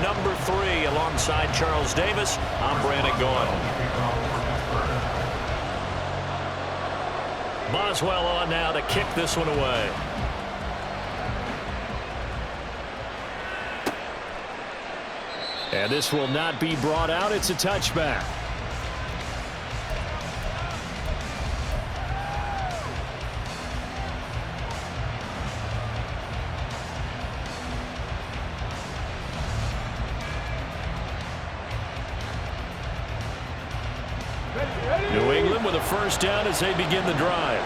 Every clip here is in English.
number 3 alongside Charles Davis. I'm Brandon Gaudin. Boswell on now to kick this one away. And this will not be brought out. It's a touchback. New England with a first down as they begin the drive.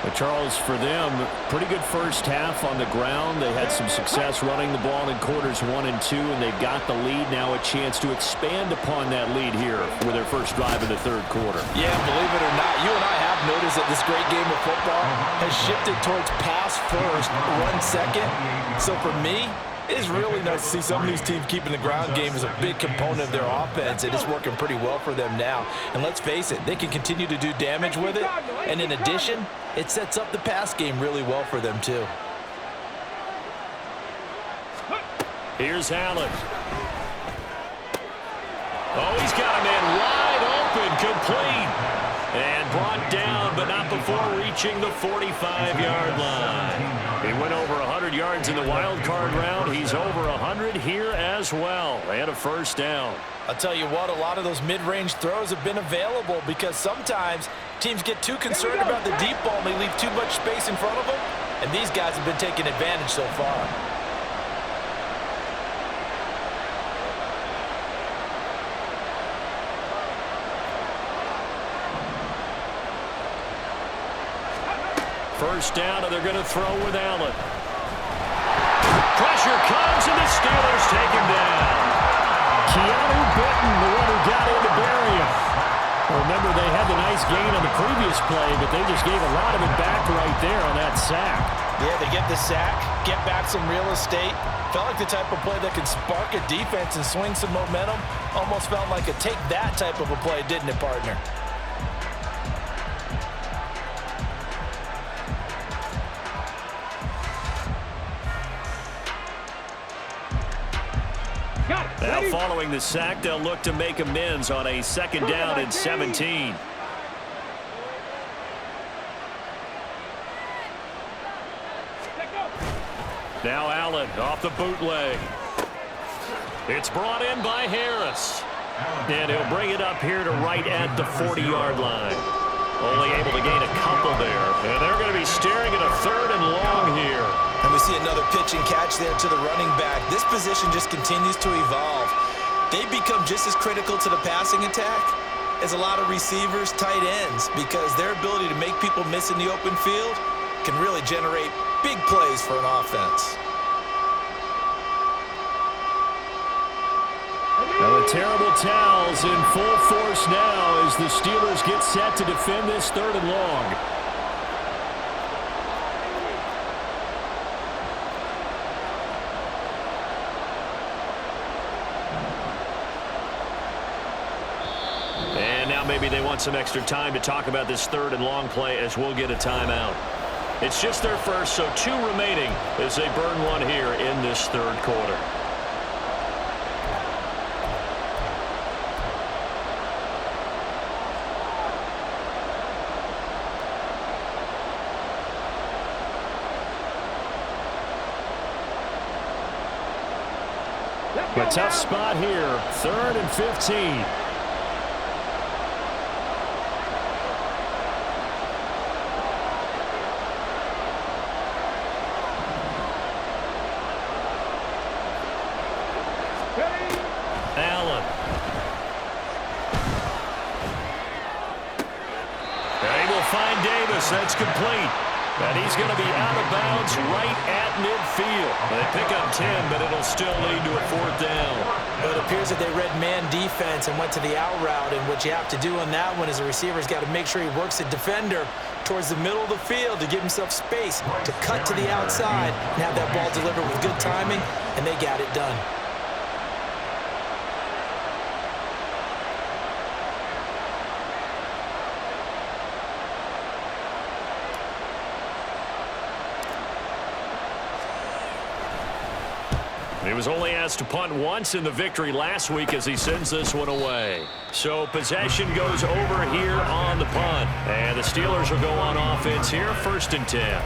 But Charles, for them, pretty good first half on the ground. They had some success running the ball in quarters 1 and 2, and they've got the lead. Now a chance to expand upon that lead here with their first drive in the third quarter. Yeah, believe it or not, you and I have noticed that this great game of football has shifted towards pass first, run second. So for me, it is really nice to see some of these teams keeping the ground game as a big component of their offense, and it's working pretty well for them now. And let's face it, they can continue to do damage with it. And in addition, it sets up the pass game really well for them, too. Here's Allen. Oh, he's got a man wide open, complete. And brought down, but not before reaching the 45-yard line. He went over 100 yards in the wild card round. He's over 100 here as well. And a first down. I'll tell you what, a lot of those mid-range throws have been available because sometimes teams get too concerned about the deep ball and they leave too much space in front of them. And these guys have been taking advantage so far. First down, and they're going to throw with Allen. Pressure comes, and the Steelers take him down. Keanu Benton, the one who got in to bury him. Remember, they had the nice gain on the previous play, but they just gave a lot of it back right there on that sack. Yeah, they get the sack, get back some real estate. Felt like the type of play that can spark a defense and swing some momentum. Almost felt like a take that type of a play, didn't it, partner? Now following the sack, they'll look to make amends on a second down and 17. Now Allen off the bootleg. It's brought in by Harris. And he'll bring it up here to right at the 40-yard line. Only able to gain a couple there. And they're going to be staring at a third and long here. And we see another pitch and catch there to the running back. This position just continues to evolve. They become just as critical to the passing attack as a lot of receivers, tight ends, because their ability to make people miss in the open field can really generate big plays for an offense. Now the terrible towels in full force now as the Steelers get set to defend this third and long. And now maybe they want some extra time to talk about this third and long play as we'll get a timeout. It's just their first, so 2 remaining as they burn one here in this third quarter. A tough spot here, 3rd and 15. Allen. They will find Davis. That's complete. And he's going to be out of bounds right at midfield. They pick up 10, but it'll still lead to a 4th down. But it appears that they read man defense and went to the out route, and what you have to do on that one is the receiver's got to make sure he works the defender towards the middle of the field to give himself space to cut to the outside and have that ball delivered with good timing, and they got it done. He was only asked to punt once in the victory last week as he sends this one away. So possession goes over here on the punt. And the Steelers will go on offense here, 1st and 10.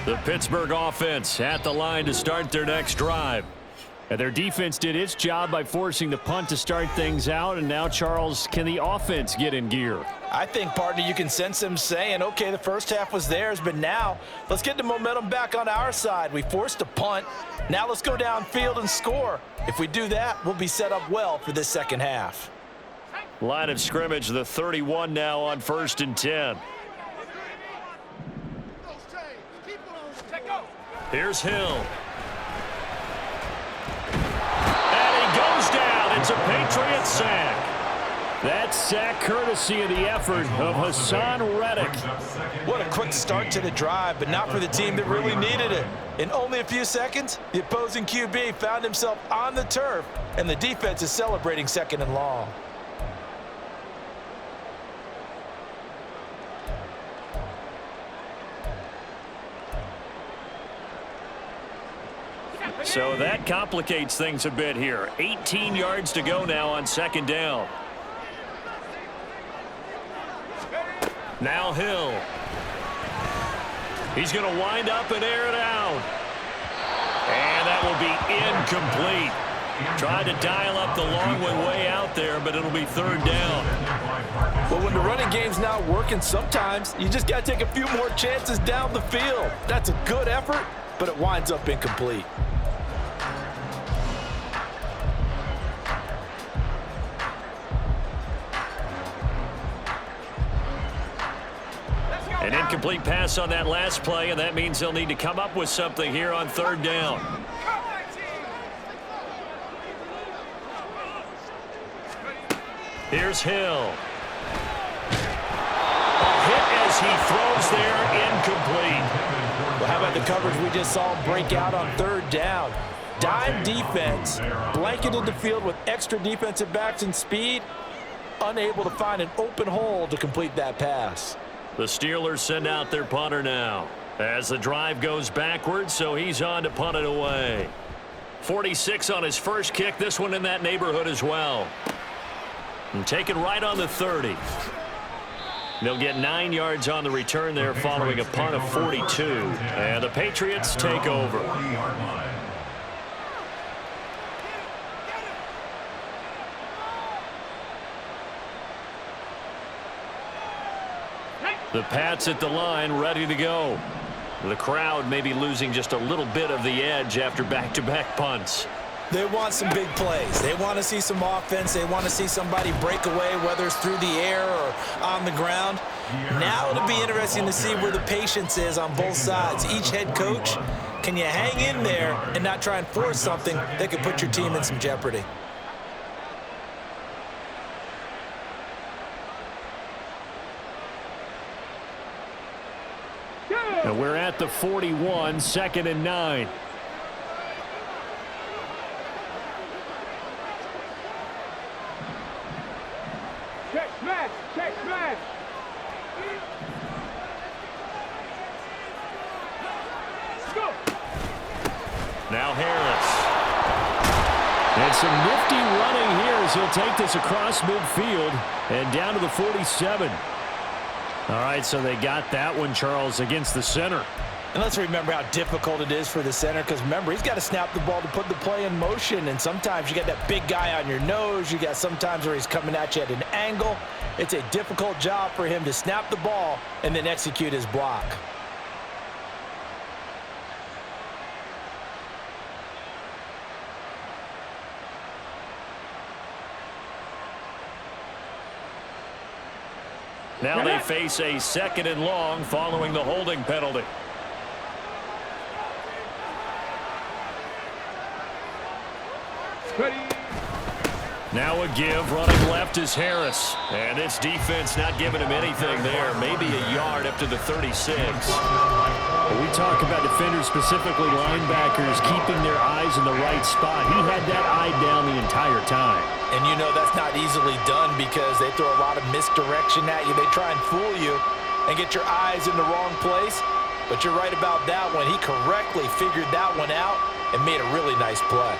The Pittsburgh offense at the line to start their next drive. And their defense did its job by forcing the punt to start things out. And now, Charles, can the offense get in gear? I think, partner, you can sense them saying, okay, the first half was theirs, but now let's get the momentum back on our side. We forced a punt. Now let's go downfield and score. If we do that, we'll be set up well for this second half. Line of scrimmage, the 31 now on 1st and 10. Here's Hill. And he goes down. It's a Patriot sack. That sack courtesy of the effort of Hassan Reddick. What a quick start to the drive, but not for the team that really needed it. In only a few seconds, the opposing QB found himself on the turf, and the defense is celebrating 2nd and long. So that complicates things a bit here. 18 yards to go now on 2nd down. Now Hill. He's going to wind up and air it out. And that will be incomplete. Tried to dial up the long one way out there, but it'll be 3rd down. Well, when the running game's not working, sometimes you just got to take a few more chances down the field. That's a good effort, but it winds up incomplete. An incomplete pass on that last play, and that means they'll need to come up with something here on 3rd down. Here's Hill. A hit as he throws there, incomplete. Well, how about the coverage we just saw break out on 3rd down? Dime defense, blanketed the field with extra defensive backs and speed, unable to find an open hole to complete that pass. The Steelers send out their punter now as the drive goes backwards, so he's on to punt it away. 46 on his first kick, this one in that neighborhood as well. And taken right on the 30. They'll get 9 yards on the return there following a punt of 42. And the Patriots take over. The Pats at the line, ready to go. The crowd may be losing just a little bit of the edge after back-to-back punts. They want some big plays. They want to see some offense. They want to see somebody break away, whether it's through the air or on the ground. Now it'll be interesting to see where the patience is on both sides. Each head coach, can you hang in there and not try and force something that could put your team in some jeopardy? And we're at the 41, 2nd and 9. Check smash, check smash. Go. Now Harris. And some nifty running here as he'll take this across midfield and down to the 47. All right, so they got that one, Charles, against the center. And let's remember how difficult it is for the center, because remember, he's got to snap the ball to put the play in motion, and sometimes you got that big guy on your nose. You got sometimes where he's coming at you at an angle. It's a difficult job for him to snap the ball and then execute his block. Now they face a 2nd and long following the holding penalty. Now a give, running left is Harris. And this defense not giving him anything there. Maybe a yard up to the 36. When we talk about defenders, specifically linebackers, keeping their eyes in the right spot. He had that eye down the entire time. And you know that's not easily done because they throw a lot of misdirection at you. They try and fool you and get your eyes in the wrong place. But you're right about that one. He correctly figured that one out and made a really nice play.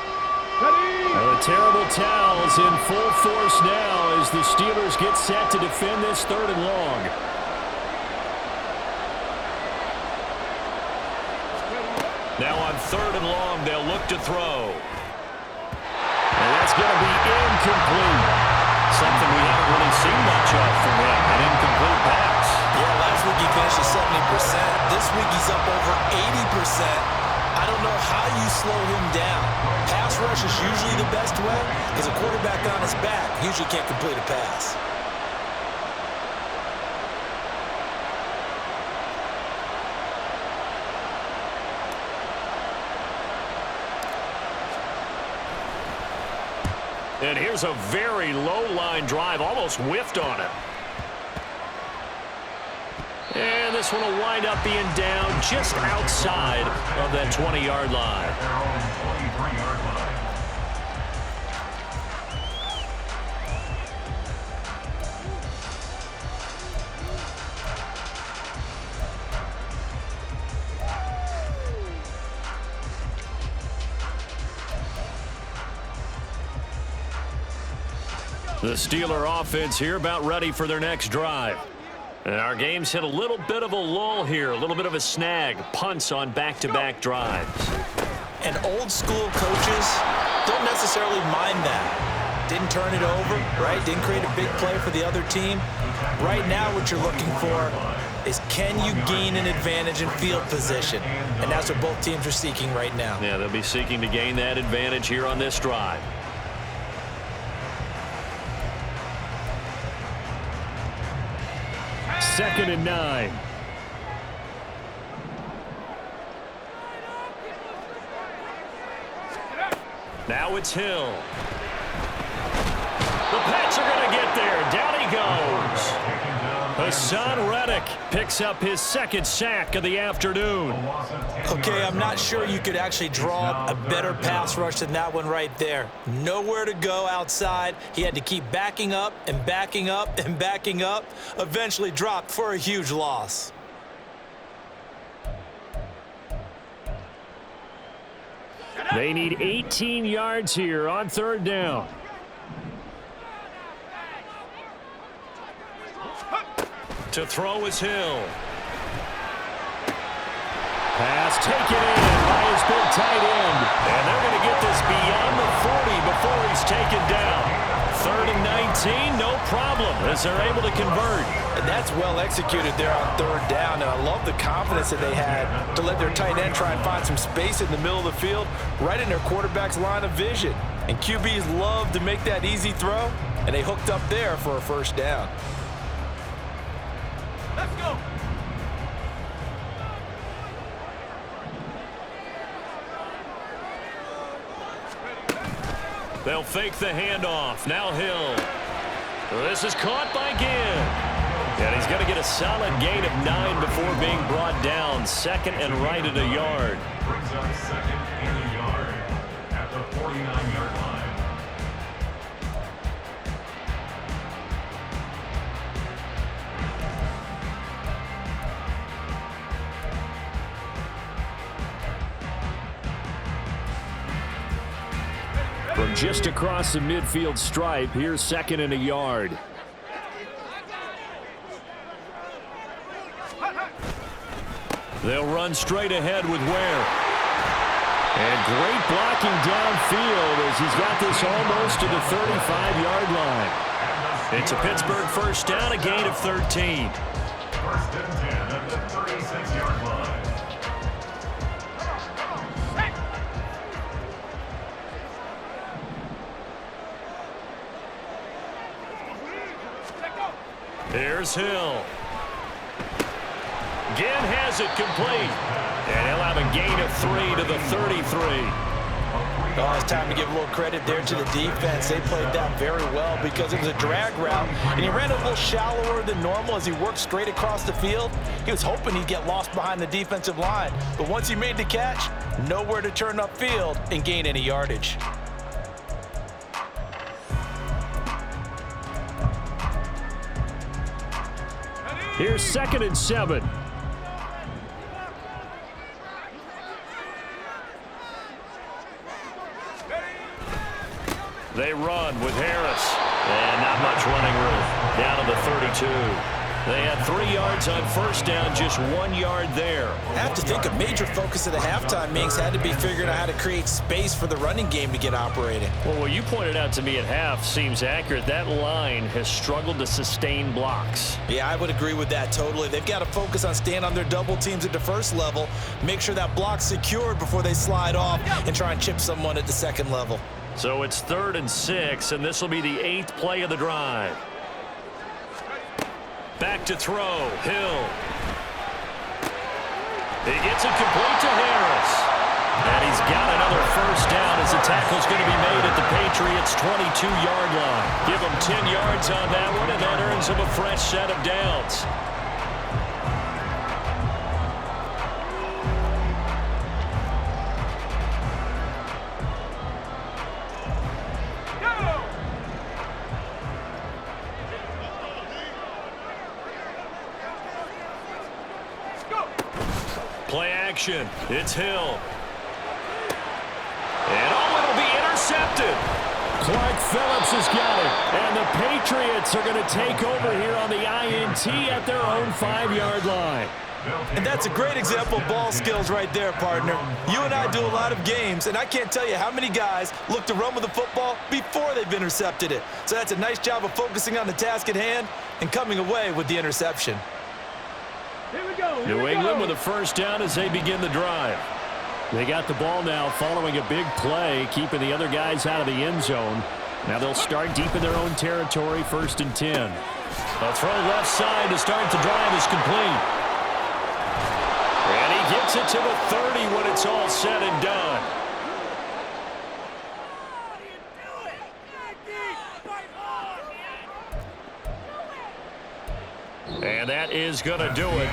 Well, the terrible towels in full force now as the Steelers get set to defend this 3rd and long. Now on 3rd and long, they'll look to throw. And that's going to be incomplete. Something we haven't really seen much of from him, an incomplete pass. Yeah, last week he finished at 70%. This week he's up over 80%. I don't know how you slow him down. Pass rush is usually the best way because a quarterback on his back usually can't complete a pass. And here's a very low-line drive, almost whiffed on it. And this one will wind up being down just outside of that 20-yard line. The Steeler offense here about ready for their next drive. And our game's hit a little bit of a lull here, a little bit of a snag. Punts on back-to-back drives. And old school coaches don't necessarily mind that. Didn't turn it over, right? Didn't create a big play for the other team. Right now what you're looking for is can you gain an advantage in field position? And that's what both teams are seeking right now. Yeah, they'll be seeking to gain that advantage here on this drive. Second and 9. Now it's Hill. The Pats are going to get there. Down he goes. Hassan Reddick picks up his 2nd sack of the afternoon. Okay, I'm not sure you could actually draw a better pass rush than that one right there. Nowhere to go outside. He had to keep backing up and backing up and backing up. Eventually dropped for a huge loss. They need 18 yards here on 3rd down. To throw is Hill. Pass taken in by his big tight end. And they're going to get this beyond the 40 before he's taken down. 3rd and 19, no problem as they're able to convert. And that's well executed there on 3rd down. And I love the confidence that they had to let their tight end try and find some space in the middle of the field, right in their quarterback's line of vision. And QBs love to make that easy throw, and they hooked up there for a 1st down. Let's go. They'll fake the handoff. Now Hill. This is caught by Ginn. And he's going to get a solid gain of 9 before being brought down. 2nd and right at a yard. Brings up 2nd and a yard at the 49-yard line. From just across the midfield stripe, here's 2nd and a yard. They'll run straight ahead with Ware. And great blocking downfield as he's got this almost to the 35-yard line. It's a Pittsburgh 1st down, a gain of 13. 1st and 10 at the 36-yard line. Here's Hill. Ginn has it complete. And he'll have a gain of 3 to the 33. Oh, it's time to give a little credit there to the defense. They played that very well because it was a drag route, and he ran a little shallower than normal as he worked straight across the field. He was hoping he'd get lost behind the defensive line, but once he made the catch, nowhere to turn upfield and gain any yardage. Here's 2nd and 7. They run with Harris. And not much running room. Down to the 32. They had 3 yards on first down, just 1 yard there. I have to think a major focus of the halftime meetings had to be figuring out how to create space for the running game to get operating. Well, what you pointed out to me at half seems accurate. That line has struggled to sustain blocks. Yeah, I would agree with that totally. They've got to focus on staying on their double teams at the first level, make sure that block's secured before they slide off, and try and chip someone at the second level. So it's 3rd and 6, and this will be the 8th play of the drive. Back to throw. Hill. He gets it complete to Harris. And he's got another first down as the tackle's going to be made at the Patriots' 22-yard line. Give him 10 yards on that one, and that earns him a fresh set of downs. Play action. It's Hill. And it'll be intercepted. Clark Phillips has got it. And the Patriots are going to take over here on the INT at their own 5-yard line. And that's a great example of ball skills right there, partner. You and I do a lot of games, and I can't tell you how many guys look to run with the football before they've intercepted it. So that's a nice job of focusing on the task at hand and coming away with the interception. Here we go. New England with a first down as they begin the drive. They got the ball now following a big play, keeping the other guys out of the end zone. Now they'll start deep in their own territory, 1st and 10. A throw left side to start the drive is complete. And he gets it to the 30 when it's all said and done. And that is going to do it.